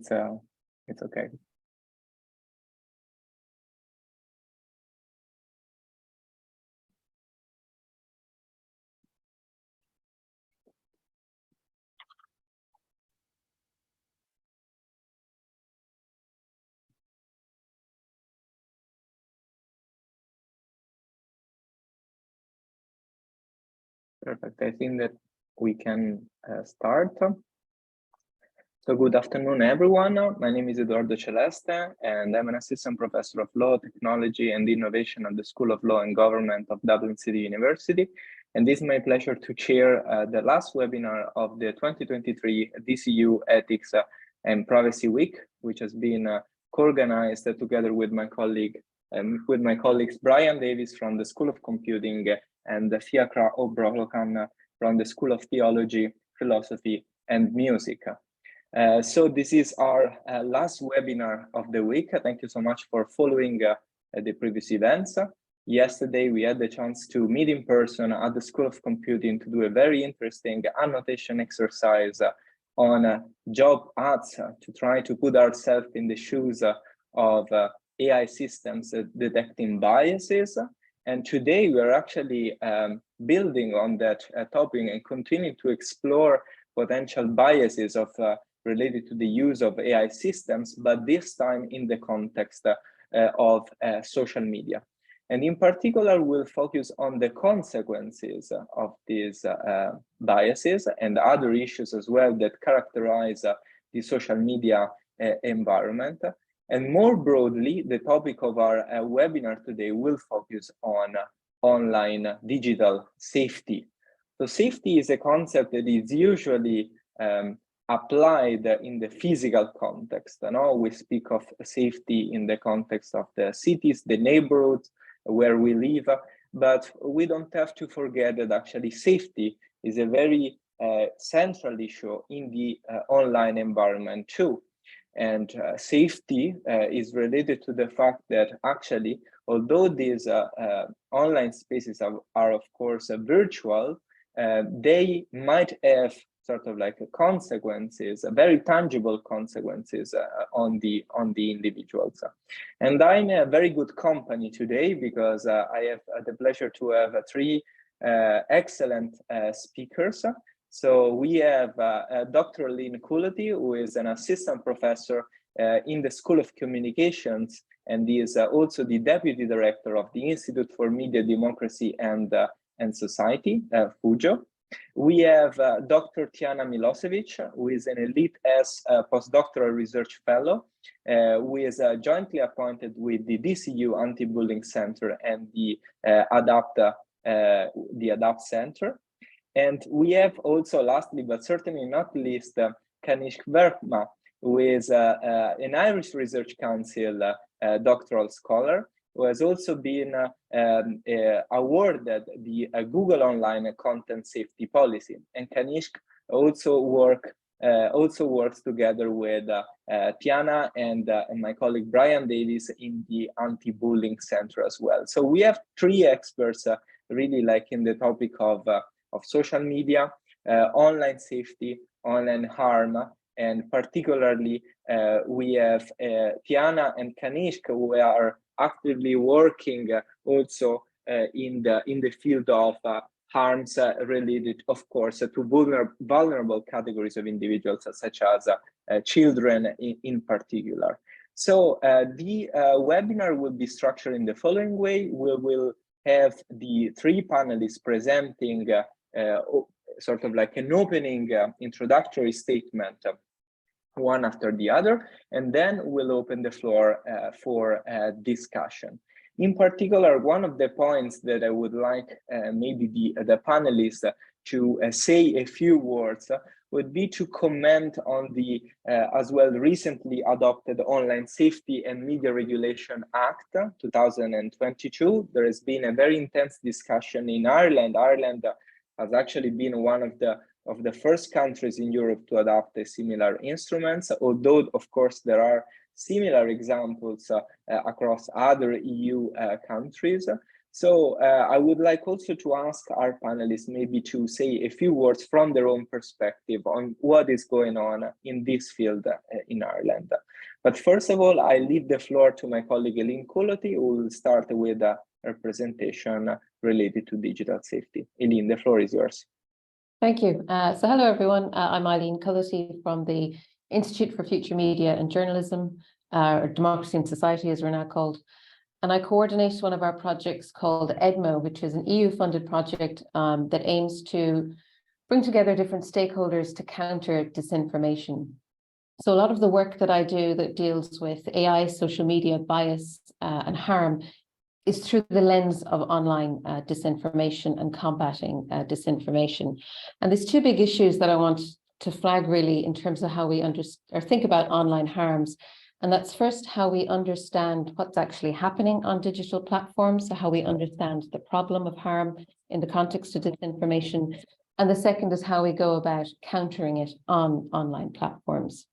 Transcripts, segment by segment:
So it's okay. Perfect. I think that we can start. So good afternoon, everyone. My name is Edoardo Celeste, and I'm an assistant professor of law, technology, and innovation at the School of Law and Government of Dublin City University. And it is my pleasure to chair the last webinar of the 2023 DCU Ethics and Privacy Week, which has been co-organized together with my colleagues Brian Davis from the School of Computing and Fiachra O'Brolcan from the School of Theology, Philosophy, and Music. So this is our last webinar of the week. Thank you so much for following the previous events. Yesterday, we had the chance to meet in person at the School of Computing to do a very interesting annotation exercise on job ads to try to put ourselves in the shoes of AI systems detecting biases. And today, we are actually building on that topic and continuing to explore potential biases of related to the use of AI systems, but this time in the context of social media. And in particular, we'll focus on the consequences of these biases and other issues as well that characterize the social media environment. And more broadly, the topic of our webinar today will focus on online digital safety. So safety is a concept that is usually applied in the physical context. Now we speak of safety in the context of the cities, the neighborhoods where we live, but we don't have to forget that actually safety is a very central issue in the online environment too. And safety is related to the fact that actually, although these online spaces are of course virtual, they might have sort of like consequences, very tangible consequences on the individuals. And I'm in a very good company today because I have the pleasure to have three excellent speakers. So we have Dr. Eleen Culloty, who is an assistant professor in the School of Communications and is also the deputy director of the Institute for Media, Democracy and Society, FUJO. We have Dr. Tijana Milosevic, who is an Elite-S Post-Doctoral Research Fellow, who is jointly appointed with the DCU Anti-Bullying Center and the ADAPT Center. And we have also, lastly but certainly not least, Kanishk Verma, who is an Irish Research Council doctoral scholar, who has also been awarded the Google Online Content Safety Policy. And Kanishk also works together with Tijana and my colleague Brian Davis in the Anti-Bullying Center as well. So we have three experts really like in the topic of social media, online safety, online harm, and particularly we have Tijana and Kanishk, who are actively working also in the field of harms related, of course, to vulnerable categories of individuals, such as children in particular. So the webinar will be structured in the following way. We will have the three panelists presenting sort of like an opening introductory statement, one after the other, and then we'll open the floor for discussion. In particular, one of the points that I would like maybe the panelists to say a few words would be to comment on the as well recently adopted Online Safety and Media Regulation Act 2022. There has been a very intense discussion in Ireland. Ireland has actually been one of the first countries in Europe to adopt a similar instruments, although of course there are similar examples across other EU countries. So I would like also to ask our panelists maybe to say a few words from their own perspective on what is going on in this field in Ireland. But first of all, I leave the floor to my colleague Eleen Culloty, who will start with a presentation related to digital safety. Eleen, the floor is yours. Thank you. So hello, everyone. I'm Eileen Culloty from the Institute for Future Media and Journalism, or Democracy and Society, as we're now called. And I coordinate one of our projects called EDMO, which is an EU-funded project that aims to bring together different stakeholders to counter disinformation. So a lot of the work that I do that deals with AI, social media, bias, and harm is through the lens of online disinformation and combating disinformation. And there's two big issues that I want to flag really in terms of how we think about online harms. And that's first how we understand what's actually happening on digital platforms, so how we understand the problem of harm in the context of disinformation. And the second is how we go about countering it on online platforms.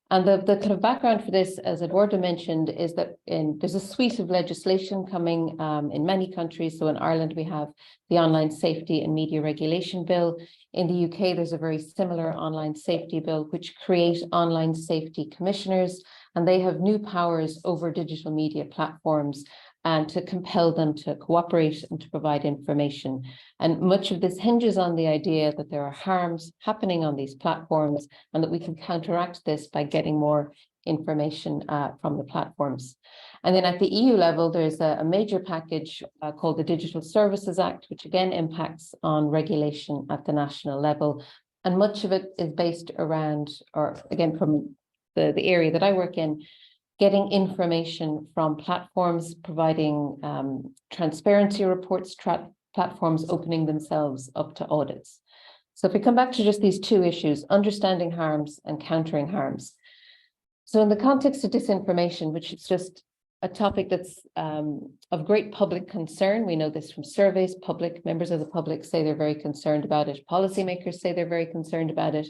And the kind of background for this, as Edoardo mentioned, is that there's a suite of legislation coming in many countries. So in Ireland, we have the Online Safety and Media Regulation Bill. In the UK, there's a very similar online safety bill, which create online safety commissioners, and they have new powers over digital media platforms and to compel them to cooperate and to provide information. And much of this hinges on the idea that there are harms happening on these platforms and that we can counteract this by getting more information from the platforms. And then at the EU level, there's a major package called the Digital Services Act, which again impacts on regulation at the national level. And much of it is based around, or again, from the area that I work in, getting information from platforms, providing transparency reports, platforms opening themselves up to audits. So if we come back to just these two issues, understanding harms and countering harms. So in the context of disinformation, which is just a topic that's of great public concern, we know this from surveys, members of the public say they're very concerned about it, policymakers say they're very concerned about it.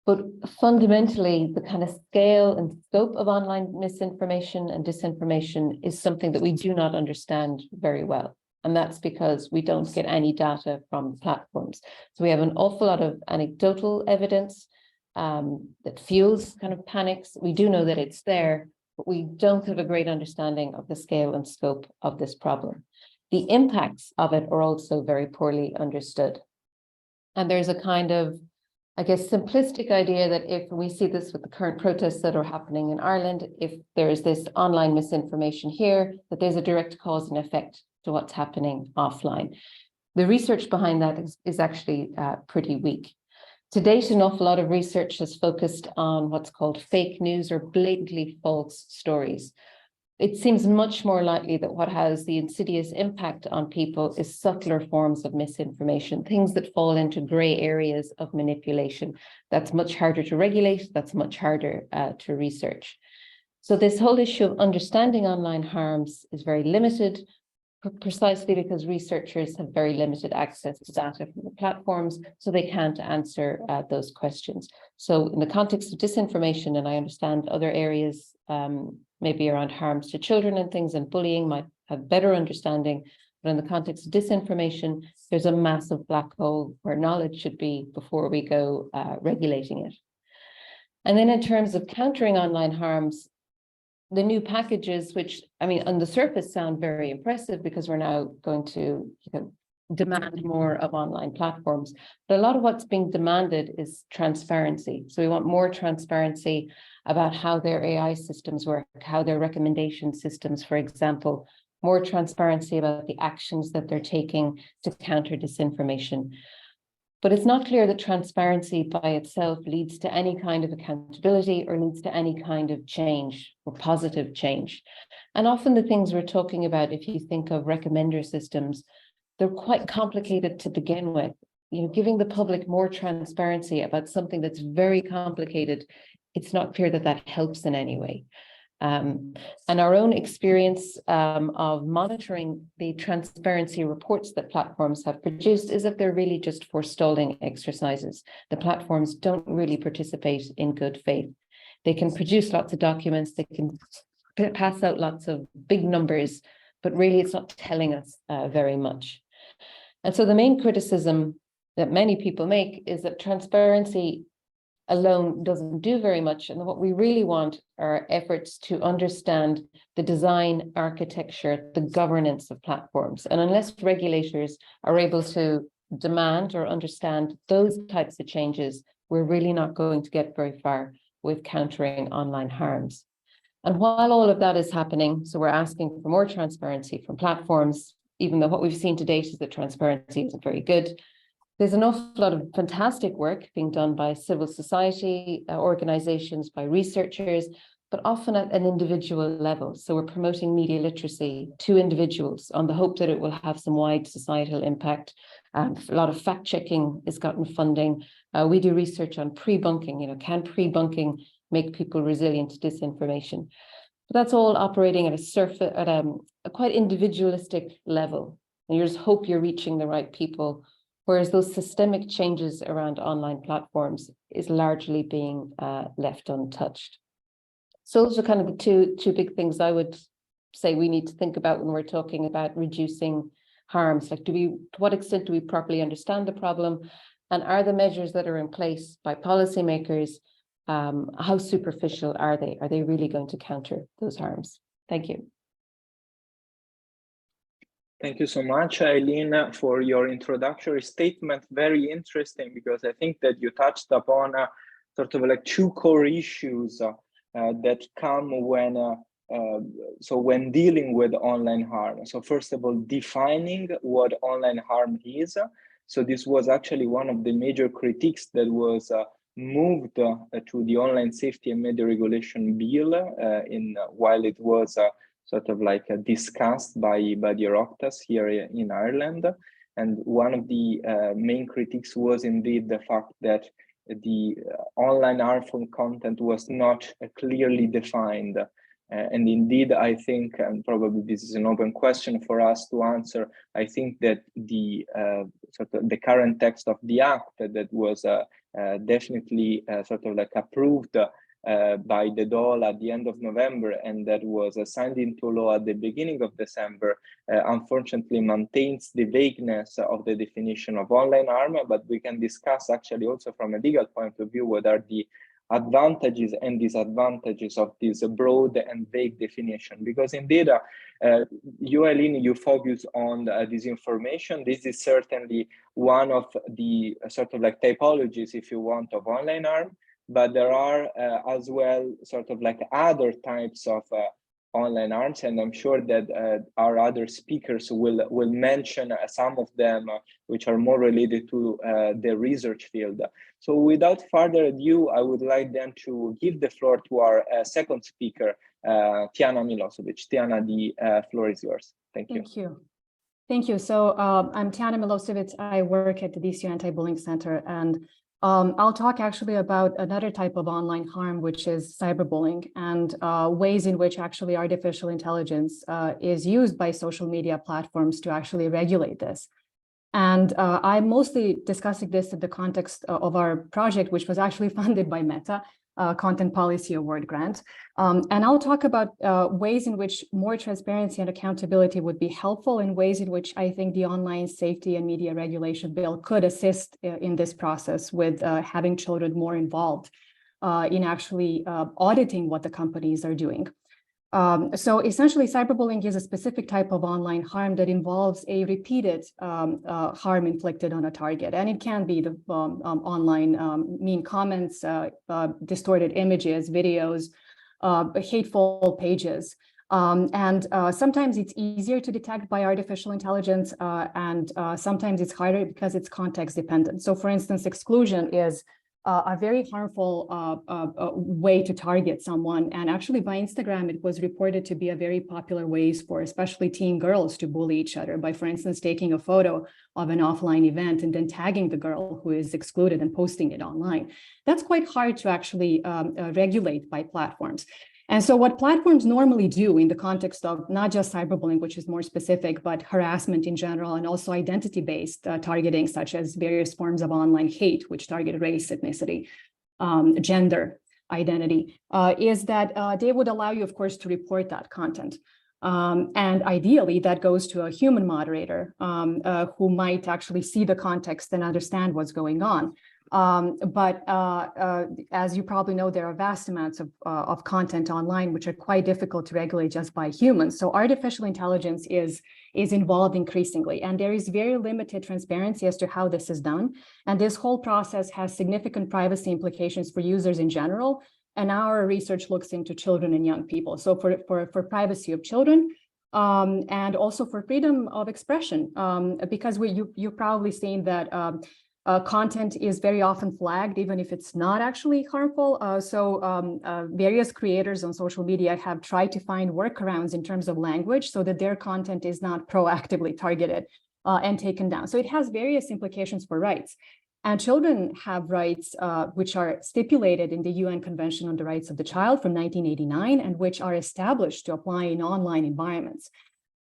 But fundamentally, the kind of scale and scope of online misinformation and disinformation is something that we do not understand very well. And that's because we don't get any data from platforms. So we have an awful lot of anecdotal evidence that fuels kind of panics. We do know that it's there, but we don't have a great understanding of the scale and scope of this problem. The impacts of it are also very poorly understood. And there's a kind of, I guess, simplistic idea that if we see this with the current protests that are happening in Ireland, if there is this online misinformation here, that there's a direct cause and effect to what's happening offline. The research behind that is actually pretty weak. To date, an awful lot of research has focused on what's called fake news or blatantly false stories. It seems much more likely that what has the insidious impact on people is subtler forms of misinformation, things that fall into gray areas of manipulation. That's much harder to regulate, that's much harder to research. So this whole issue of understanding online harms is very limited, precisely because researchers have very limited access to data from the platforms, so they can't answer those questions. So in the context of disinformation, and I understand other areas, maybe around harms to children and things, and bullying might have better understanding. But in the context of disinformation, there's a massive black hole where knowledge should be before we go regulating it. And then in terms of countering online harms, the new packages, which, I mean, on the surface sound very impressive because we're now going to demand more of online platforms. But a lot of what's being demanded is transparency. So we want more transparency about how their AI systems work, how their recommendation systems, for example, more transparency about the actions that they're taking to counter disinformation. But it's not clear that transparency by itself leads to any kind of accountability or leads to any kind of change or positive change. And often the things we're talking about, if you think of recommender systems, they're quite complicated to begin with. You know, giving the public more transparency about something that's very complicated, it's not clear that that helps in any way. And our own experience of monitoring the transparency reports that platforms have produced is that they're really just forestalling exercises. The platforms don't really participate in good faith. They can produce lots of documents, they can pass out lots of big numbers, but really it's not telling us very much. And so the main criticism that many people make is that transparency alone doesn't do very much. And what we really want are efforts to understand the design, architecture, the governance of platforms. And unless regulators are able to demand or understand those types of changes, we're really not going to get very far with countering online harms. And while all of that is happening, so we're asking for more transparency from platforms, even though what we've seen to date is that transparency isn't very good. There's an awful lot of fantastic work being done by civil society organizations, by researchers, but often at an individual level. So we're promoting media literacy to individuals on the hope that it will have some wide societal impact. A lot of fact checking has gotten funding. We do research on pre-bunking. Can pre-bunking make people resilient to disinformation? But that's all operating at a quite individualistic level. And you just hope you're reaching the right people. Whereas those systemic changes around online platforms is largely being left untouched. So those are kind of the two big things I would say we need to think about when we're talking about reducing harms. Like, to what extent do we properly understand the problem? And are the measures that are in place by policymakers, how superficial are they? Are they really going to counter those harms? Thank you. Thank you so much, Eileen, for your introductory statement. Very interesting, because I think that you touched upon sort of like two core issues that come when dealing with online harm. So first of all, defining what online harm is. So this was actually one of the major critiques that was moved to the Online Safety and Media Regulation Bill while it was sort of like discussed by the Oireachtas here in Ireland. And one of the main critiques was indeed the fact that the online harmful content was not clearly defined. And indeed, I think, and probably this is an open question for us to answer, I think that the current text of the Act that was definitely sort of like approved by the DOL at the end of November, and that was signed into law at the beginning of December, unfortunately maintains the vagueness of the definition of online harm, but we can discuss actually also from a legal point of view what are the advantages and disadvantages of this broad and vague definition. Because indeed, you, Eileen, you focus on disinformation. This is certainly one of the sort of like typologies, if you want, of online harm. But there are as well sort of like other types of online harms, and I'm sure that our other speakers will mention some of them which are more related to the research field. So without further ado, I would like then to give the floor to our second speaker, Tijana Milosevic. Tijana, the floor is yours. Thank you. Thank you. So I'm Tijana Milosevic. I work at the DCU Anti-Bullying Center, and I'll talk actually about another type of online harm, which is cyberbullying, and ways in which actually artificial intelligence is used by social media platforms to actually regulate this. And I'm mostly discussing this in the context of our project, which was actually funded by Meta, Content Policy Award grant. And I'll talk about ways in which more transparency and accountability would be helpful, and ways in which I think the Online Safety and Media Regulation Bill could assist in this process with having children more involved in actually auditing what the companies are doing. So essentially, cyberbullying is a specific type of online harm that involves a repeated harm inflicted on a target. And it can be the online mean comments, distorted images, videos, hateful pages. And sometimes it's easier to detect by artificial intelligence, and sometimes it's harder because it's context dependent. So for instance, exclusion is a very harmful way to target someone. And actually by Instagram, it was reported to be a very popular ways for especially teen girls to bully each other by, for instance, taking a photo of an offline event and then tagging the girl who is excluded and posting it online. That's quite hard to actually regulate by platforms. And so what platforms normally do in the context of not just cyberbullying, which is more specific, but harassment in general, and also identity-based targeting, such as various forms of online hate, which target race, ethnicity, gender identity, is that they would allow you, of course, to report that content. And ideally, that goes to a human moderator who might actually see the context and understand what's going on. But as you probably know, there are vast amounts of content online which are quite difficult to regulate just by humans. So artificial intelligence is involved increasingly, and there is very limited transparency as to how this is done. And this whole process has significant privacy implications for users in general. And our research looks into children and young people. So for privacy of children, and also for freedom of expression, because you've probably seen that content is very often flagged, even if it's not actually harmful. Various creators on social media have tried to find workarounds in terms of language so that their content is not proactively targeted and taken down. So it has various implications for rights. And children have rights which are stipulated in the UN Convention on the Rights of the Child from 1989, and which are established to apply in online environments.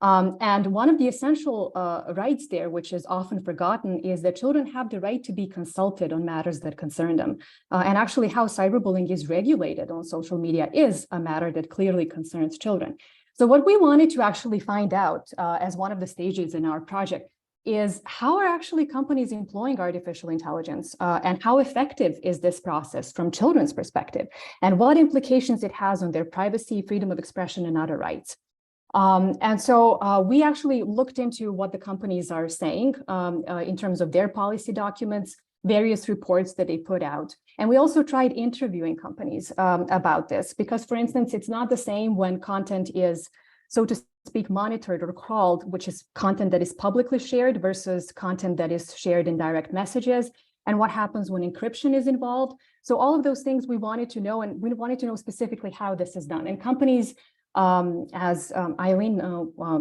And one of the essential rights there, which is often forgotten, is that children have the right to be consulted on matters that concern them. And actually how cyberbullying is regulated on social media is a matter that clearly concerns children. So what we wanted to actually find out as one of the stages in our project is how are actually companies employing artificial intelligence and how effective is this process from children's perspective, and what implications it has on their privacy, freedom of expression, and other rights. And so we actually looked into what the companies are saying in terms of their policy documents, various reports that they put out. And we also tried interviewing companies about this, because, for instance, it's not the same when content is, so to speak, monitored or crawled, which is content that is publicly shared versus content that is shared in direct messages, and what happens when encryption is involved. So all of those things we wanted to know, and we wanted to know specifically how this is done. And companies, as Eileen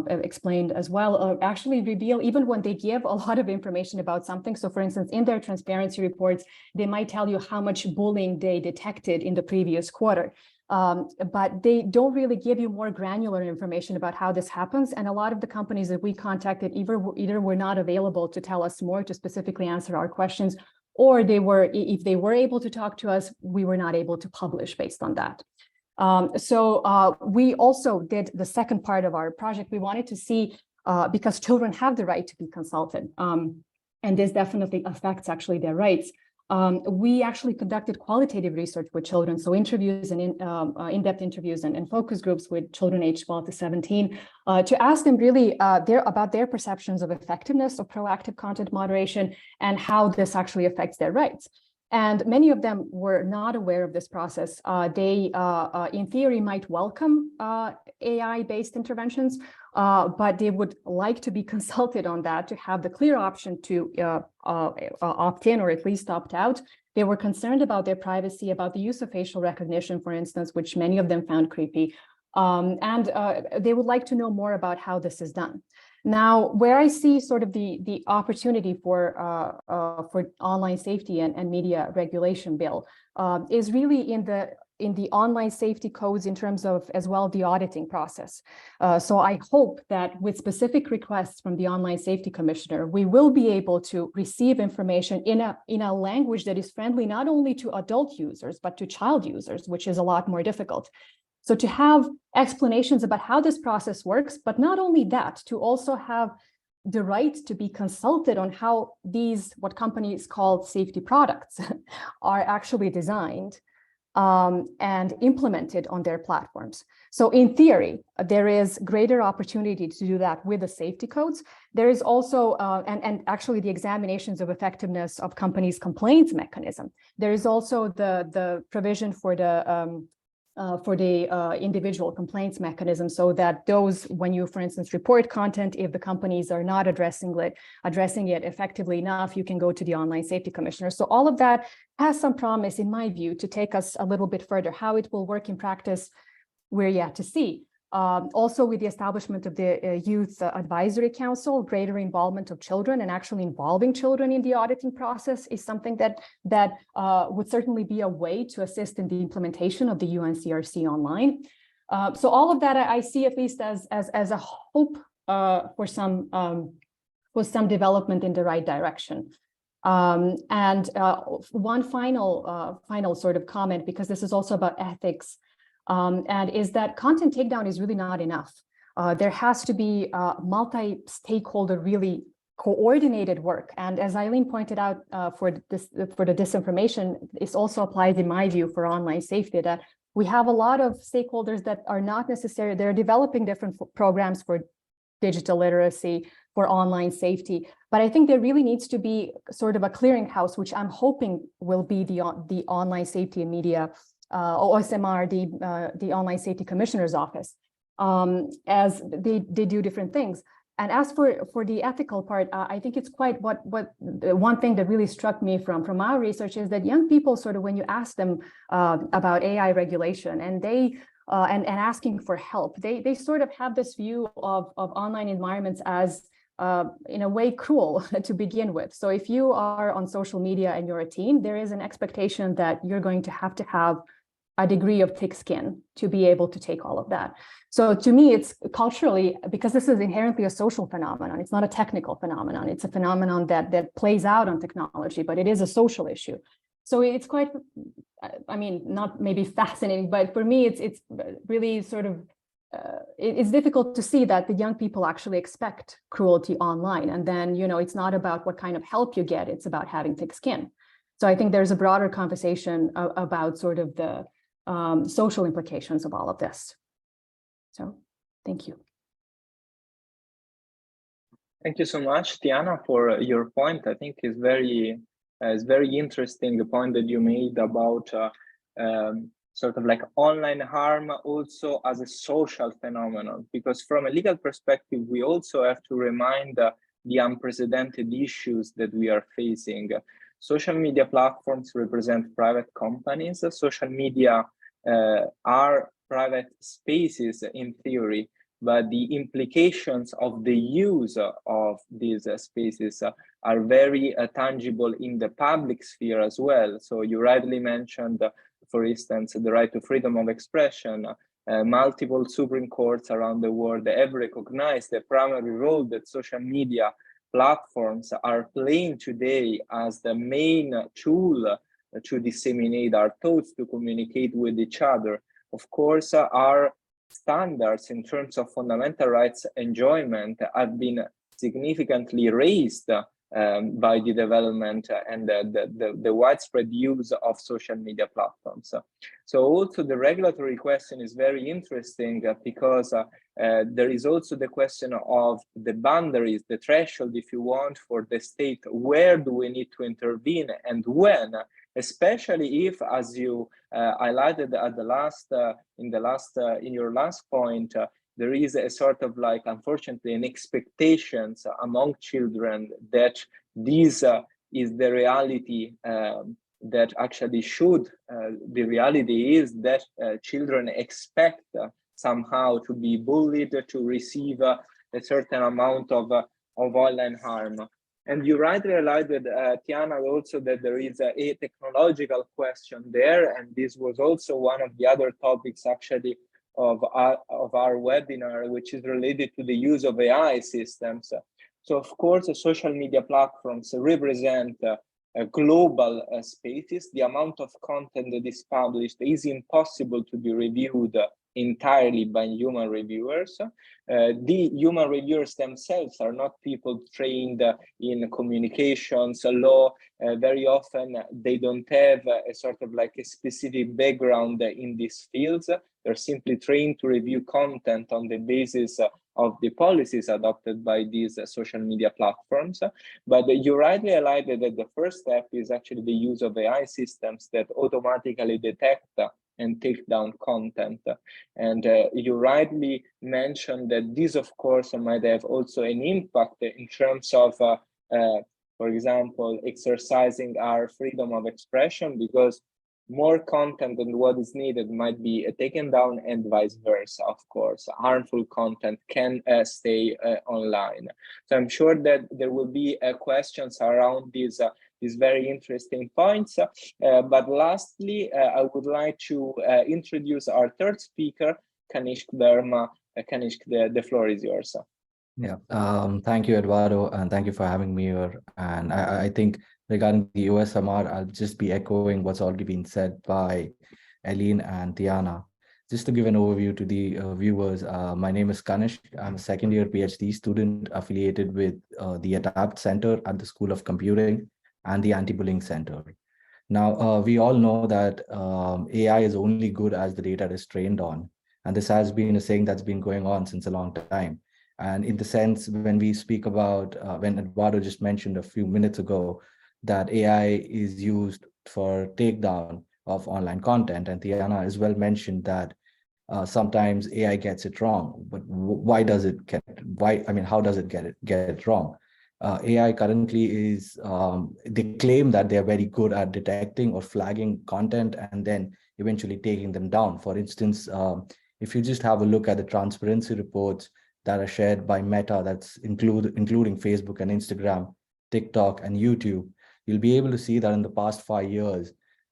explained as well, actually reveal, even when they give a lot of information about something. So for instance, in their transparency reports, they might tell you how much bullying they detected in the previous quarter. But they don't really give you more granular information about how this happens. And a lot of the companies that we contacted either were not available to tell us more, to specifically answer our questions, or they were, if they were able to talk to us, we were not able to publish based on that. So we also did the second part of our project. We wanted to see, because children have the right to be consulted, and this definitely affects actually their rights. We actually conducted qualitative research with children, so interviews and in-depth interviews and focus groups with children aged 12 to 17 to ask them really about their perceptions of effectiveness of proactive content moderation and how this actually affects their rights. And many of them were not aware of this process. They, in theory, might welcome AI-based interventions, but they would like to be consulted on that to have the clear option to opt in or at least opt out. They were concerned about their privacy, about the use of facial recognition, for instance, which many of them found creepy. And they would like to know more about how this is done. Now, where I see sort of the opportunity for online safety and media regulation bill is really in the online safety codes in terms of as well the auditing process. So I hope that with specific requests from the Online Safety Commissioner, we will be able to receive information in a language that is friendly not only to adult users, but to child users, which is a lot more difficult. So to have explanations about how this process works, but not only that, to also have the right to be consulted on how these, what companies call safety products, are actually designed and implemented on their platforms. So in theory, there is greater opportunity to do that with the safety codes. There is also, and actually the examinations of effectiveness of companies' complaints mechanism. There is also the provision for the individual complaints mechanism, so that those, when you, for instance, report content, if the companies are not addressing it effectively enough, you can go to the Online Safety Commissioner. So all of that has some promise, in my view, to take us a little bit further. How it will work in practice, we're yet to see. Also, with the establishment of the Youth Advisory Council, greater involvement of children and actually involving children in the auditing process is something that would certainly be a way to assist in the implementation of the UNCRC online. So all of that I see at least as a hope for some development in the right direction. And one final sort of comment, because this is also about ethics. And is that content takedown is really not enough. there has to be multi-stakeholder, really coordinated work. And as Eileen pointed out, for the disinformation, this also applies, in my view, for online safety, that we have a lot of stakeholders that are not necessarily, they're developing different programs for digital literacy, for online safety. But I think there really needs to be sort of a clearinghouse, which I'm hoping will be the Online Safety and Media, OSMR, the Online Safety Commissioner's Office, as they do different things. And as for the ethical part, I think it's quite one thing that really struck me from our research is that young people, sort of when you ask them about AI regulation and they and asking for help, they sort of have this view of online environments as in a way cruel to begin with. So if you are on social media and you're a teen, there is an expectation that you're going to have a degree of thick skin to be able to take all of that. So to me, it's culturally, because this is inherently a social phenomenon, it's not a technical phenomenon, it's a phenomenon that plays out on technology, but it is a social issue. So it's quite, I mean, not maybe fascinating, but for me, it's really sort of, it's difficult to see that the young people actually expect cruelty online. And then, you know, it's not about what kind of help you get, it's about having thick skin. So I think there's a broader conversation about sort of the social implications of all of this. So thank you. Thank you so much, Tijana, for your point. I think it's very interesting, the point that you made about sort of like online harm also as a social phenomenon, because from a legal perspective, we also have to remind the unprecedented issues that we are facing. Social media platforms represent private companies. Social media are private spaces in theory, but the implications of the use of these spaces are very tangible in the public sphere as well. So you rightly mentioned, for instance, the right to freedom of expression. Multiple Supreme Courts around the world have recognized the primary role that social media platforms are playing today as the main tool to disseminate our thoughts, to communicate with each other. Of course, our standards in terms of fundamental rights enjoyment have been significantly raised by the development and the widespread use of social media platforms. So also the regulatory question is very interesting because there is also the question of the boundaries, the threshold, if you want, for the state. Where do we need to intervene and when? Especially if, as you highlighted at the in your last point, there is a sort of like, unfortunately, an expectations among children that this is the reality that actually should. The reality is that children expect somehow to be bullied, to receive a certain amount of online harm. And you rightly highlighted, Tijana, also that there is a technological question there, and this was also one of the other topics actually of our webinar, which is related to the use of AI systems. So of course, the social media platforms represent global spaces. The amount of content that is published is impossible to be reviewed entirely by human reviewers. The human reviewers themselves are not people trained in communications law. Very often they don't have a sort of like a specific background in these fields. They're simply trained to review content on the basis of the policies adopted by these social media platforms. But you rightly highlighted that the first step is actually the use of AI systems that automatically detect and take down content. And you rightly mentioned that this, of course, might have also an impact in terms of, for example, exercising our freedom of expression, because more content than what is needed might be taken down, and vice versa. Of course, harmful content can stay online. So I'm sure that there will be questions around these very interesting points. But lastly, I would like to introduce our third speaker, Kanishk Verma. Kanishk, the floor is yours. Yeah, thank you, Eduardo, and thank you for having me here. And I think regarding the OSMR, I'll just be echoing what's already been said by Eileen and Tijana. Just to give an overview to the viewers, my name is Kanishk. I'm a second-year PhD student affiliated with the ADAPT Center at the School of Computing and the Anti-Bullying Center. Now, we all know that AI is only good as the data it is trained on. And this has been a saying that's been going on since a long time. And in the sense, when we speak about, when Eduardo just mentioned a few minutes ago, that AI is used for takedown of online content, and Tijana as well mentioned that sometimes AI gets it wrong, but why does it get, how does it get it wrong? AI currently is, they claim that they're very good at detecting or flagging content and then eventually taking them down. For instance, if you just have a look at the transparency reports that are shared by Meta, that's including Facebook and Instagram, TikTok and YouTube, you'll be able to see that in the past 5 years,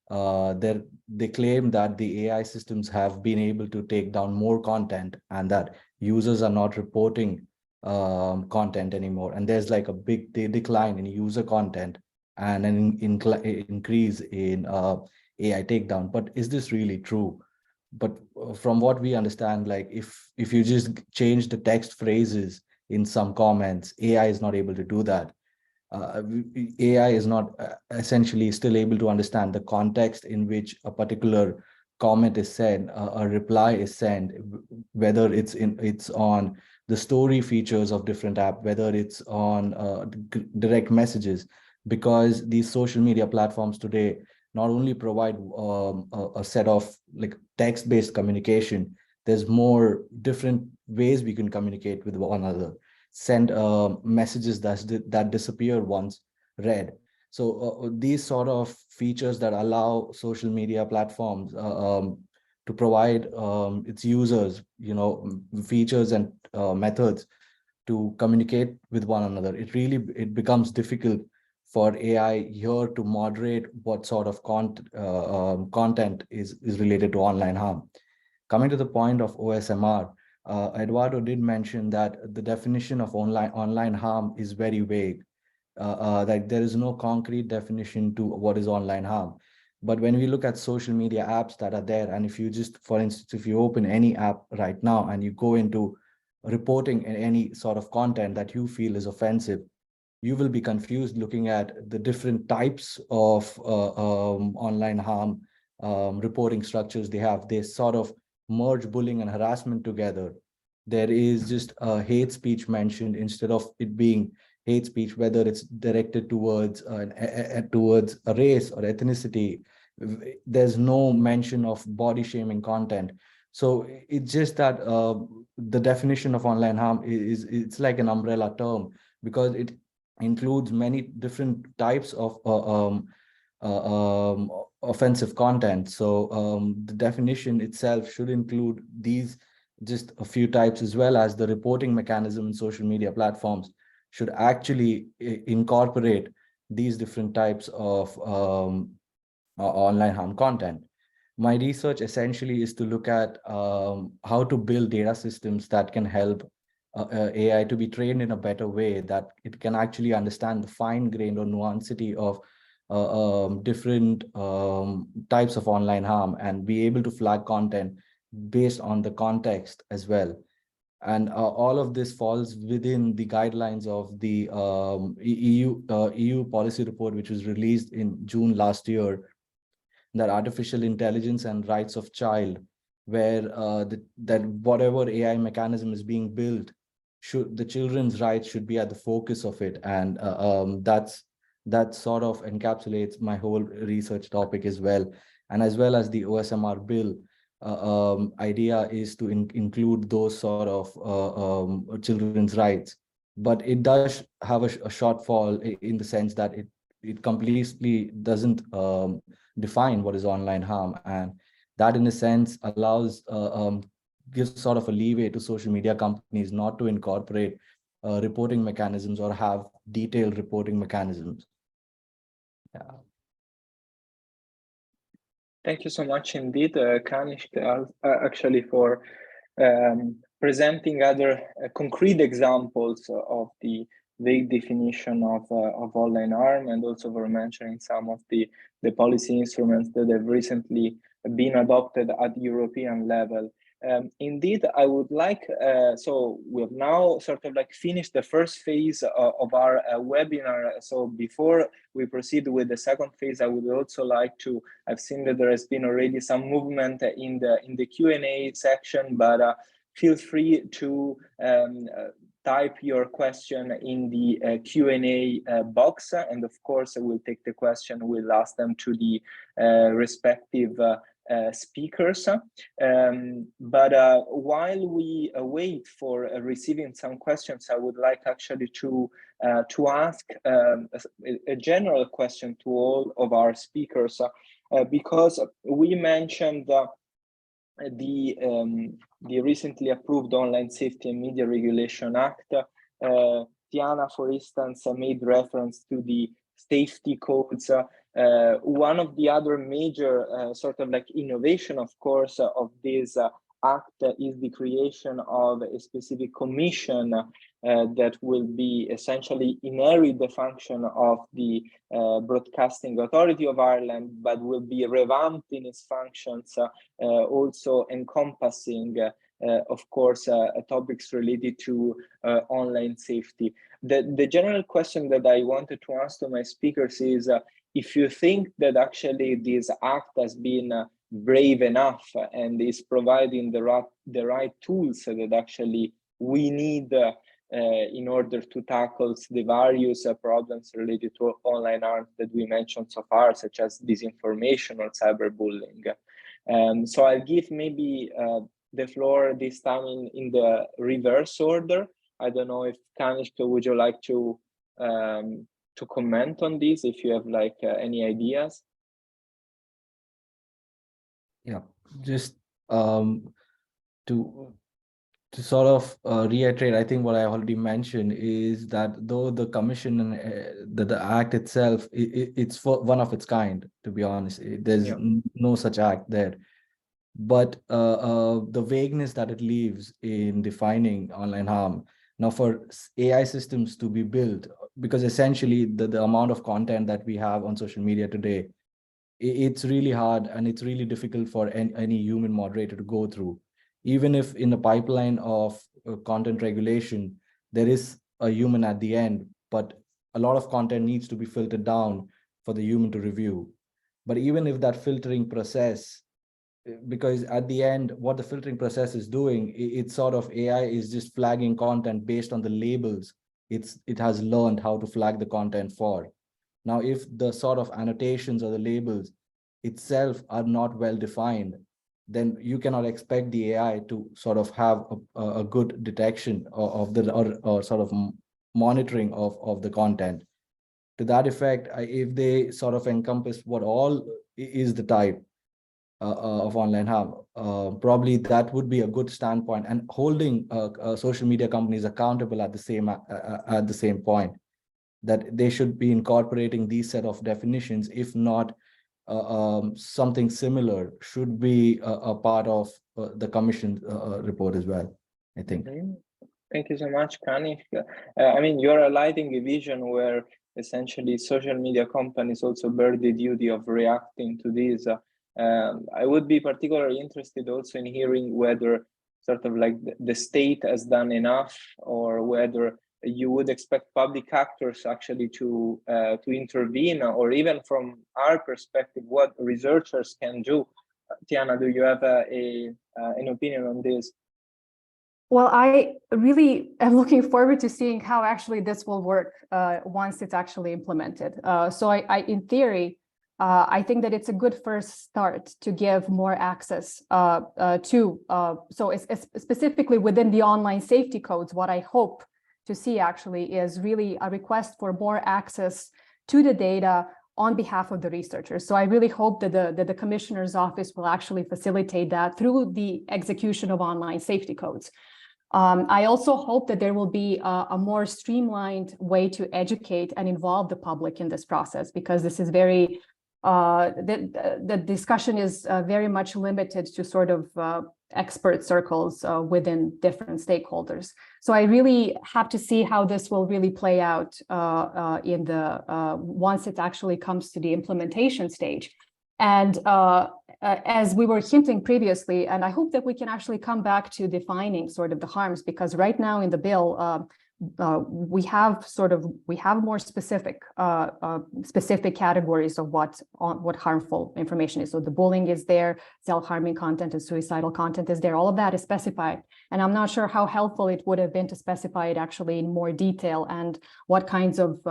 they claim that the AI systems have been able to take down more content and that users are not reporting content anymore. And there's like a big decline in user content and an increase in AI takedown. But is this really true? But from what we understand, like if you just change the text phrases in some comments, AI is not able to do that. AI is not essentially still able to understand the context in which a particular comment is said, a reply is sent, whether it's on the story features of different app, whether it's on direct messages, because these social media platforms today not only provide a set of like text-based communication, there's more different ways we can communicate with one another, send messages that disappear once read. So these sort of features that allow social media platforms to provide its users, features and methods to communicate with one another, it becomes difficult for AI here to moderate what sort of content is related to online harm. Coming to the point of OSMR, Eduardo did mention that the definition of online harm is very vague. That there is no concrete definition to what is online harm. But when we look at social media apps that are there, and if you just, for instance, if you open any app right now and you go into reporting any sort of content that you feel is offensive, you will be confused looking at the different types of online harm reporting structures they have. They sort of merge bullying and harassment together. There is just a hate speech mentioned instead of it being hate speech, whether it's directed towards a race or ethnicity. There's no mention of body shaming content. So it's just that the definition of online harm it's like an umbrella term, because it includes many different types of offensive content. So the definition itself should include these just a few types, as well as the reporting mechanism in social media platforms should actually incorporate these different types of online harm content. My research essentially is to look at how to build data systems that can help AI to be trained in a better way, that it can actually understand the fine-grained or nuancity of different types of online harm and be able to flag content based on the context as well. And all of this falls within the guidelines of the EU policy report, which was released in June last year, that artificial intelligence and rights of child, where that whatever AI mechanism is being built, the children's rights should be at the focus of it. And that sort of encapsulates my whole research topic as well. And as well as the OSMR bill, idea is to include those sort of children's rights. But it does have a shortfall in the sense that it completely doesn't define what is online harm, and that in a sense allows gives sort of a leeway to social media companies not to incorporate reporting mechanisms or have detailed reporting mechanisms. Yeah. Thank you so much indeed, Kanishk, actually for presenting other concrete examples of the vague definition of online harm, and also for mentioning some of the policy instruments that have recently been adopted at European level. Indeed, I would like, so we have now sort of like finished the first phase of our webinar. So before we proceed with the second phase, I would also like to, I've seen that there has been already some movement in the Q&A section, but feel free to type your question in the Q&A box, and of course we'll take the question, we'll ask them to the respective speakers. But while we wait for receiving some questions, I would like actually to ask a general question to all of our speakers, because we mentioned the recently approved Online Safety and Media Regulation Act. Tijana, for instance, made reference to the safety codes. One of the other major sort of like innovation, of course, of this act is the creation of a specific commission that will be essentially inherit the function of the Broadcasting Authority of Ireland, but will be revamped in its functions, also encompassing, of course, topics related to online safety. The general question that I wanted to ask to my speakers is, if you think that actually this act has been brave enough and is providing the right tools that actually we need in order to tackle the various problems related to online harm that we mentioned so far, such as disinformation or cyberbullying. So I'll give maybe the floor this time in the reverse order. I don't know if Kanishk, would you like to comment on this, if you have like any ideas? Yeah, just to sort of reiterate, I think what I already mentioned is that though the commission and the act itself, it's for one of its kind, to be honest. There's no such act there. But the vagueness that it leaves in defining online harm, now for AI systems to be built, because essentially the amount of content that we have on social media today, it's really hard and it's really difficult for any human moderator to go through. Even if in the pipeline of content regulation, there is a human at the end, but a lot of content needs to be filtered down for the human to review. But even if that filtering process, because at the end, what the filtering process is doing, it's sort of AI is just flagging content based on the labels it has learned how to flag the content for. Now, if the sort of annotations or the labels itself are not well defined, then you cannot expect the AI to sort of have a good detection of the or sort of monitoring of the content. To that effect, if they sort of encompass what all is the type of online harm, probably that would be a good standpoint, and holding social media companies accountable at the same point, that they should be incorporating these set of definitions. If not, something similar should be a part of the commission report as well, I think. Thank you so much, Kanishk. I mean, you're highlighting a vision where essentially social media companies also bear the duty of reacting to this. I would be particularly interested also in hearing whether sort of like the state has done enough, or whether you would expect public actors actually to intervene, or even from our perspective, what researchers can do. Tijana, do you have an opinion on this? Well, I really am looking forward to seeing how actually this will work once it's actually implemented. So in theory, I think that it's a good first start to give more access specifically within the online safety codes. What I hope to see actually is really a request for more access to the data on behalf of the researchers. So I really hope that the Commissioner's Office will actually facilitate that through the execution of online safety codes. I also hope that there will be a more streamlined way to educate and involve the public in this process, because this is very, the discussion is very much limited to sort of expert circles within different stakeholders. So I really have to see how this will really play out in the once it actually comes to the implementation stage. And as we were hinting previously, and I hope that we can actually come back to defining sort of the harms, because right now in the bill, we have more specific categories of what harmful information is. So the bullying is there, self-harming content and suicidal content is there. All of that is specified, and I'm not sure how helpful it would have been to specify it actually in more detail, and what kinds of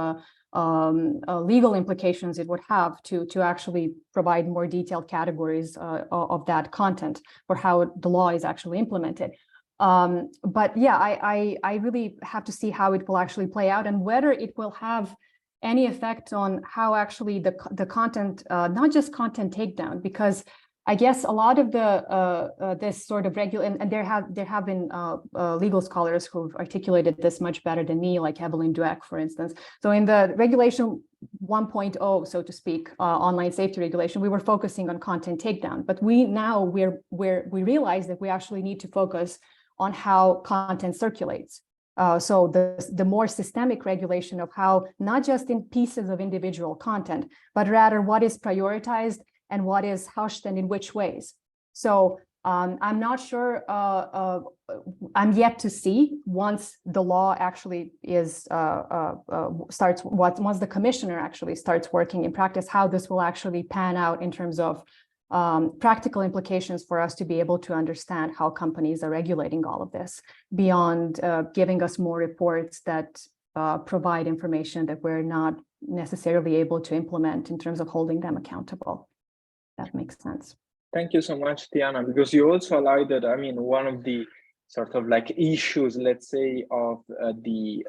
legal implications it would have to actually provide more detailed categories of that content for how the law is actually implemented. But yeah, I really have to see how it will actually play out, and whether it will have any effect on how actually the content, not just content takedown, because I guess a lot of the this sort of and there have been legal scholars who've articulated this much better than me, like Evelyn Dweck, for instance. So in the regulation 1.0, so to speak, online safety regulation, we were focusing on content takedown, but we realize that we actually need to focus on how content circulates. So the more systemic regulation of how, not just in pieces of individual content, but rather what is prioritized and what is hushed and in which ways. So I'm not sure, I'm yet to see, once the law actually is, once the commissioner actually starts working in practice, how this will actually pan out in terms of practical implications for us to be able to understand how companies are regulating all of this, beyond giving us more reports that provide information that we're not necessarily able to implement in terms of holding them accountable. That makes sense. Thank you so much, Tijana, because you also highlighted, I mean, one of the sort of like issues, let's say, of the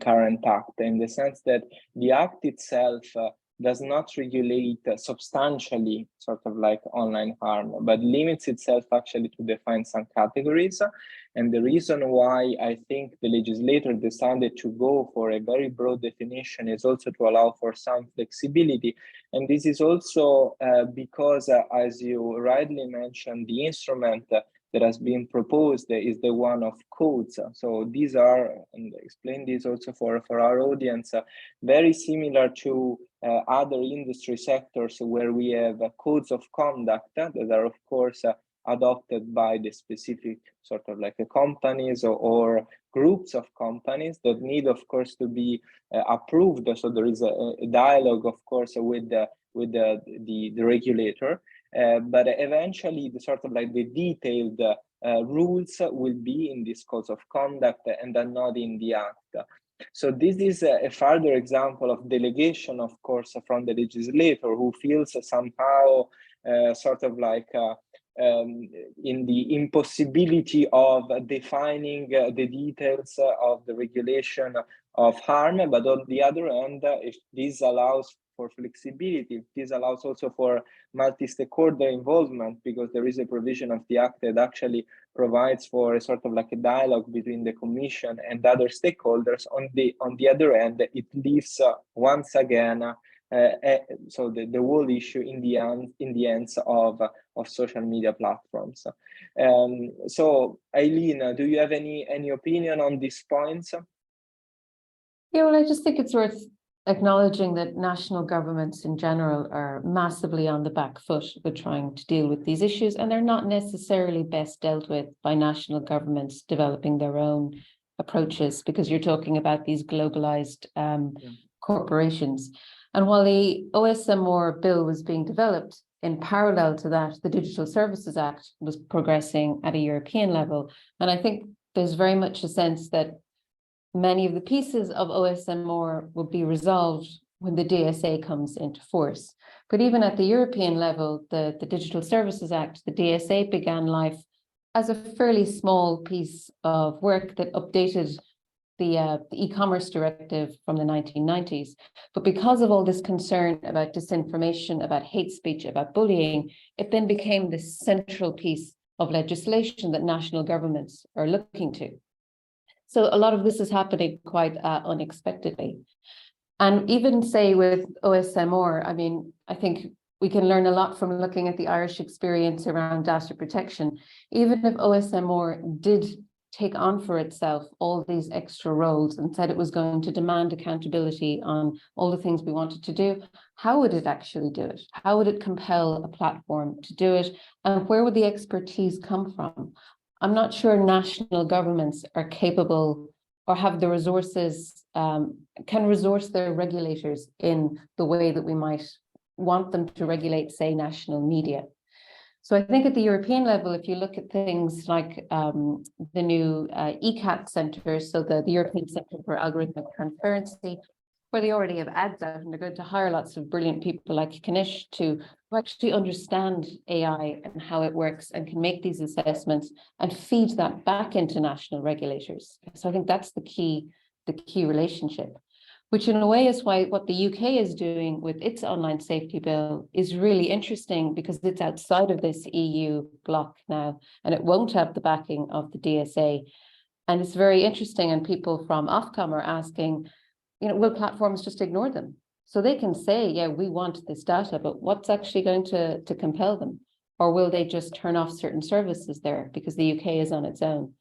current act, in the sense that the act itself does not regulate substantially sort of like online harm, but limits itself actually to define some categories. And the reason why I think the legislator decided to go for a very broad definition is also to allow for some flexibility. And this is also because, as you rightly mentioned, the instrument that has been proposed is the one of codes. So these are, and I explain this also for our audience, very similar to other industry sectors where we have codes of conduct that are, of course, adopted by the specific sort of like companies or groups of companies that need, of course, to be approved. So there is a dialogue, of course, with the regulator. But eventually, the sort of like the detailed rules will be in this code of conduct and are not in the act. So this is a further example of delegation, of course, from the legislator, who feels somehow sort of like in the impossibility of defining the details of the regulation of harm. But on the other hand, if this allows for flexibility, this allows also for multi-stakeholder involvement, because there is a provision of the act that actually provides for a sort of like a dialogue between the Commission and other stakeholders. On the other hand, it leaves once again so the whole issue in the hands of social media platforms. So Eileen, do you have any opinion on these points? Yeah, well, I just think it's worth acknowledging that national governments in general are massively on the back foot with trying to deal with these issues, and they're not necessarily best dealt with by national governments developing their own approaches, because you're talking about these globalized corporations. And while the OSMR bill was being developed, in parallel to that, the Digital Services Act was progressing at a European level. And I think there's very much a sense that many of the pieces of OSMR will be resolved when the DSA comes into force. But even at the European level, the Digital Services Act, the DSA began life as a fairly small piece of work that updated the e-commerce directive from the 1990s. But because of all this concern about disinformation, about hate speech, about bullying, it then became the central piece of legislation that national governments are looking to. So a lot of this is happening quite unexpectedly. And even say with OSMR, I mean, I think we can learn a lot from looking at the Irish experience around data protection. Even if OSMR did take on for itself all these extra roles and said it was going to demand accountability on all the things we wanted to do, how would it actually do it? How would it compel a platform to do it? And where would the expertise come from? I'm not sure national governments are capable or have the resources, can resource their regulators in the way that we might want them to regulate, say, national media. So I think at the European level, if you look at things like the new ECAT Centre, so the European Centre for Algorithmic Transparency, where they already have ads out and they're going to hire lots of brilliant people like Kanishk to actually understand AI and how it works and can make these assessments and feed that back into national regulators. So I think that's the key relationship, which in a way is why what the UK is doing with its online safety bill is really interesting, because it's outside of this EU bloc now, and it won't have the backing of the DSA. And it's very interesting, and people from Ofcom are asking, will platforms just ignore them? So they can say, yeah, we want this data, but what's actually going to compel them? Or will they just turn off certain services there because the UK is on its own?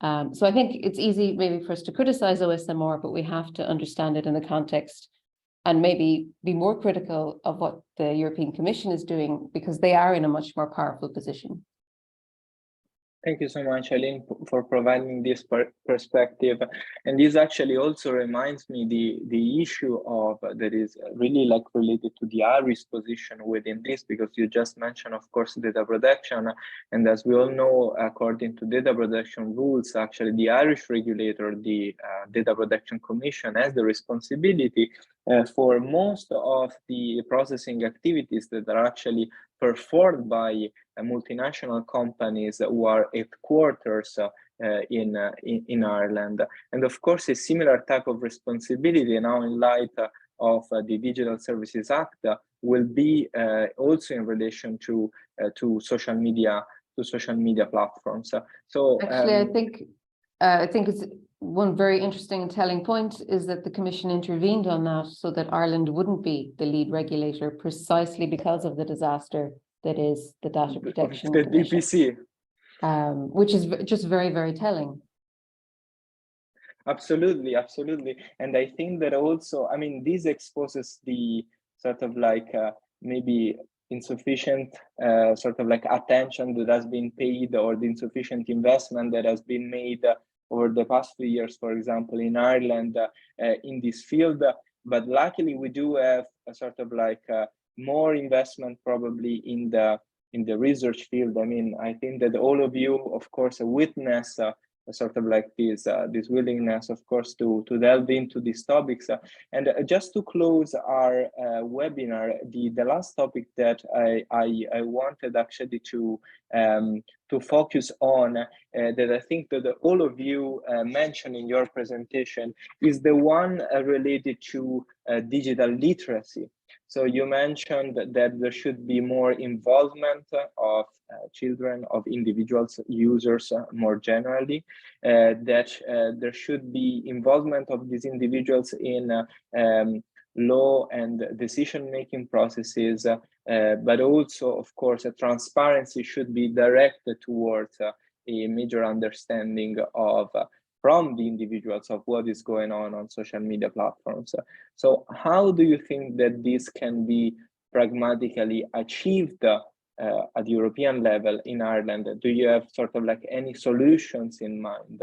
So I think it's easy maybe for us to criticize OSMR, but we have to understand it in the context and maybe be more critical of what the European Commission is doing, because they are in a much more powerful position. Thank you so much, Eileen, for providing this perspective. And this actually also reminds me the issue of that is really like related to the Irish position within this, because you just mentioned, of course, data protection. And as we all know, according to data protection rules, actually the Irish regulator, the Data Protection Commission, has the responsibility for most of the processing activities that are actually performed by multinational companies who are headquarters in Ireland. And of course, a similar type of responsibility now in light of the Digital Services Act will be also in relation to social media platforms. So actually, I think it's one very interesting and telling point is that the Commission intervened on that so that Ireland wouldn't be the lead regulator, precisely because of the disaster that is the Data Protection the Commission, DPC, which is just very, very telling. Absolutely. And I think that also, I mean, this exposes the sort of like maybe insufficient sort of like attention that has been paid, or the insufficient investment that has been made over the past few years, for example, in Ireland in this field. But luckily, we do have a sort of like more investment probably in the research field. I mean, I think that all of you, of course, witness sort of like this willingness, of course, to delve into these topics. And just to close our webinar, the last topic that I wanted actually to focus on, that I think that all of you mentioned in your presentation, is the one related to digital literacy. So you mentioned that there should be more involvement of children, of individuals, users more generally, that there should be involvement of these individuals in law and decision-making processes, but also, of course, transparency should be directed towards a major understanding of from the individuals of what is going on social media platforms. So how do you think that this can be pragmatically achieved at the European level in Ireland? Do you have sort of like any solutions in mind?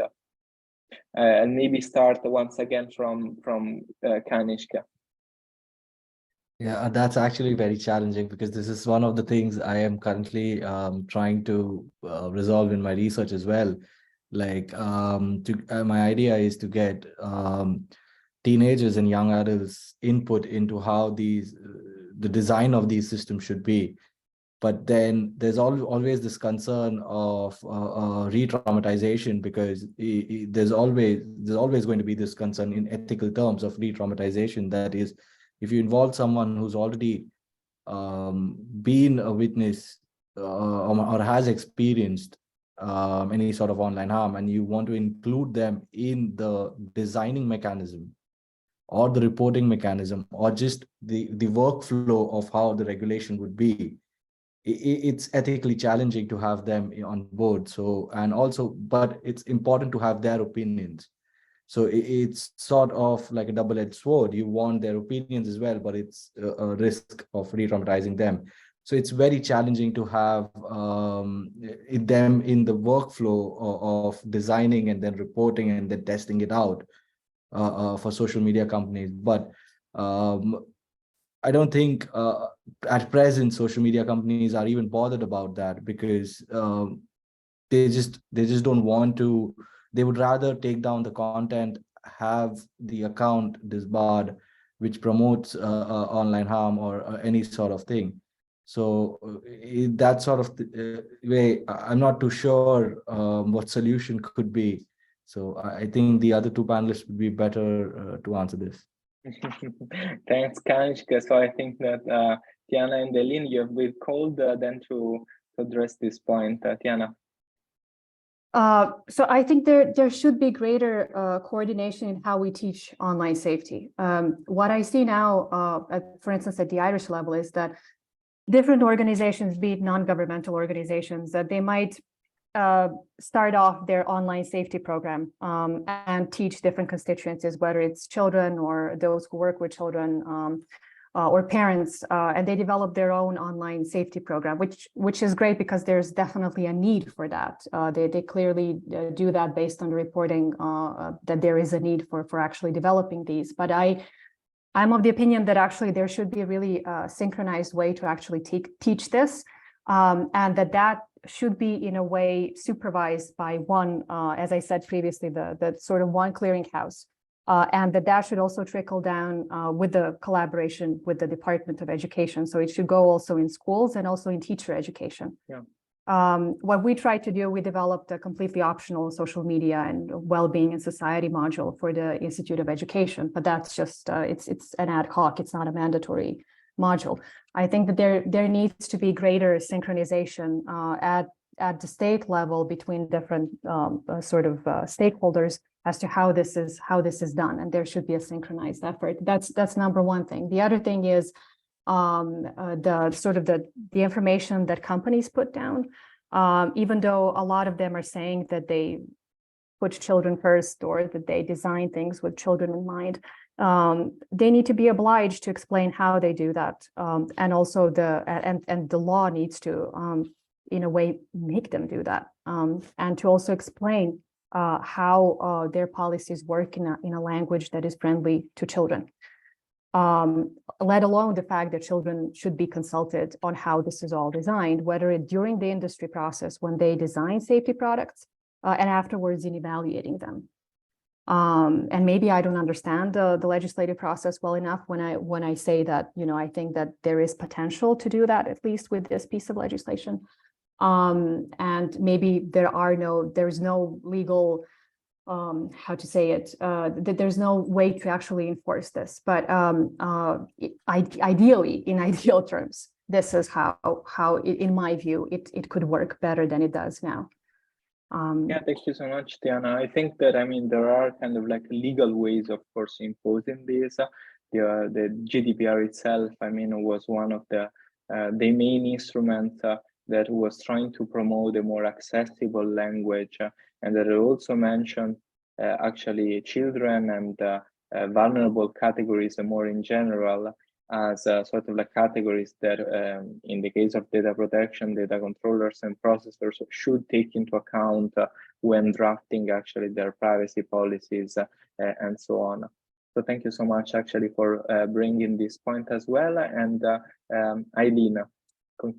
And maybe start once again from Kanishk. Yeah, that's actually very challenging, because this is one of the things I am currently trying to resolve in my research as well. Like my idea is to get teenagers and young adults input into how the design of these systems should be. But then there's always this concern of re-traumatization, because there's always going to be this concern in ethical terms of re-traumatization. That is, if you involve someone who's already been a witness or has experienced any sort of online harm, and you want to include them in the designing mechanism or the reporting mechanism, or just the workflow of how the regulation would be, it's ethically challenging to have them on board. So, and also, but it's important to have their opinions. So it's sort of like a double-edged sword. You want their opinions as well, but it's a risk of re-traumatizing them. So it's very challenging to have them in the workflow of designing and then reporting and then testing it out for social media companies. But I don't think at present social media companies are even bothered about that, because they just don't want to. They would rather take down the content, have the account disbarred, which promotes online harm or any sort of thing. So that sort of way, I'm not too sure what solution could be. So I think the other two panelists would be better to answer this. Thanks, Kanishk. So I think that Tijana and Eleen, you have been called then to address this point. Tijana. So I think there should be greater coordination in how we teach online safety. What I see now, for instance, at the Irish level, is that different organizations, be it non-governmental organizations, that they might start off their online safety program and teach different constituencies, whether it's children or those who work with children or parents, and they develop their own online safety program, which is great because there's definitely a need for that. They clearly do that based on the reporting that there is a need for actually developing these. But I'm of the opinion that actually there should be a really synchronized way to actually teach this, and that should be in a way supervised by one, as I said previously, the sort of one clearinghouse, and that should also trickle down with the collaboration with the Department of Education. So it should go also in schools and also in teacher education. Yeah. What we tried to do, we developed a completely optional social media and well-being and society module for the Institute of Education, but that's just it's an ad hoc. It's not a mandatory module. I think that there needs to be greater synchronization at the state level between different stakeholders as to how this is done, and there should be a synchronized effort. That's number one thing. The other thing is the information that companies put down, even though a lot of them are saying that they put children first or that they design things with children in mind, they need to be obliged to explain how they do that, and also the law needs to in a way make them do that, and to also explain how their policies work in a language that is friendly to children. Let alone the fact that children should be consulted on how this is all designed, whether during the industry process when they design safety products, and afterwards in evaluating them. And maybe I don't understand the legislative process well enough when I say that, I think that there is potential to do that, at least with this piece of legislation. And maybe there's no legal, that there's no way to actually enforce this. But ideally, in ideal terms, this is how in my view, it could work better than it does now. Yeah, thank you so much, Tijana. I think that, there are kind of like legal ways, of course, imposing this. The GDPR itself, was one of the main instruments that was trying to promote a more accessible language, and that it also mentioned actually children and vulnerable categories more in general as sort of like categories that in the case of data protection, data controllers and processors should take into account when drafting actually their privacy policies and so on. So thank you so much actually for bringing this point as well. And Eileen,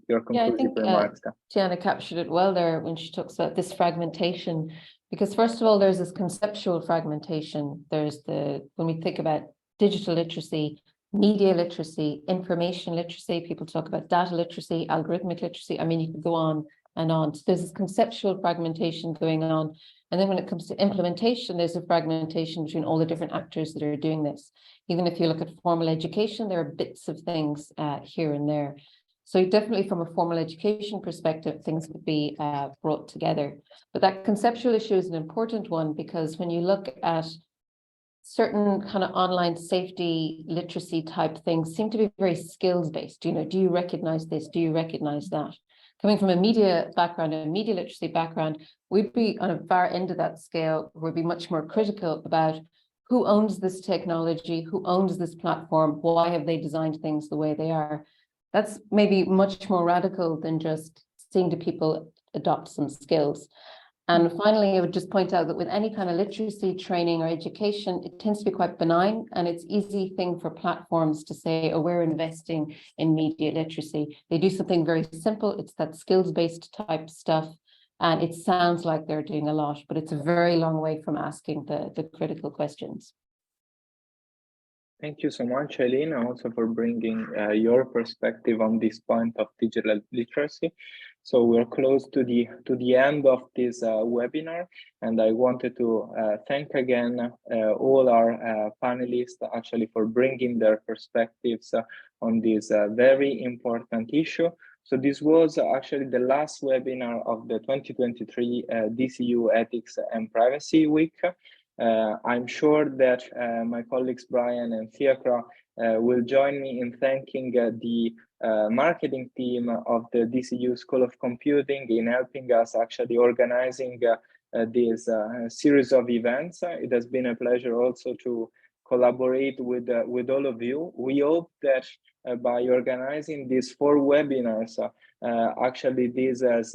your conclusive remarks. Tijana captured it well there when she talks about this fragmentation, because first of all, there's this conceptual fragmentation. There's when we think about digital literacy, media literacy, information literacy, people talk about data literacy, algorithmic literacy. You could go on and on. So there's this conceptual fragmentation going on. And then when it comes to implementation, there's a fragmentation between all the different actors that are doing this. Even if you look at formal education, there are bits of things here and there. So definitely from a formal education perspective, things could be brought together. But that conceptual issue is an important one, because when you look at certain kind of online safety literacy type things seem to be very skills based. You know, do you recognize this? Do you recognize that? Coming from a media background and a media literacy background, we'd be on a far end of that scale. We'd be much more critical about who owns this technology, who owns this platform, why have they designed things the way they are. That's maybe much more radical than just seeing do people adopt some skills. And finally, I would just point out that with any kind of literacy training or education, it tends to be quite benign, and it's easy thing for platforms to say, oh, we're investing in media literacy. They do something very simple. It's that skills-based type stuff. And it sounds like they're doing a lot, but it's a very long way from asking the critical questions. Thank you so much, Eileen, also for bringing your perspective on this point of digital literacy. So we're close to the end of this webinar, and I wanted to thank again all our panelists actually for bringing their perspectives on this very important issue. So this was actually the last webinar of the 2023 DCU Ethics and Privacy Week. I'm sure that my colleagues Brian and Fiacra will join me in thanking the marketing team of the DCU School of Computing in helping us actually organizing this series of events. It has been a pleasure also to collaborate with all of you. We hope that by organizing these 4 webinars, actually this has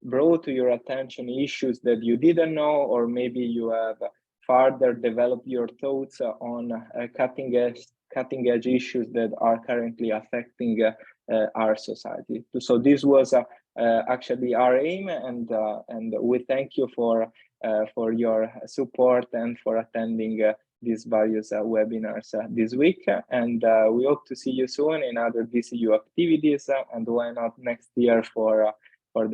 brought to your attention issues that you didn't know, or maybe you have further developed your thoughts on cutting edge issues that are currently affecting our society. So this was actually our aim, and we thank you for your support and for attending these various webinars this week. And we hope to see you soon in other DCU activities, and why not next year for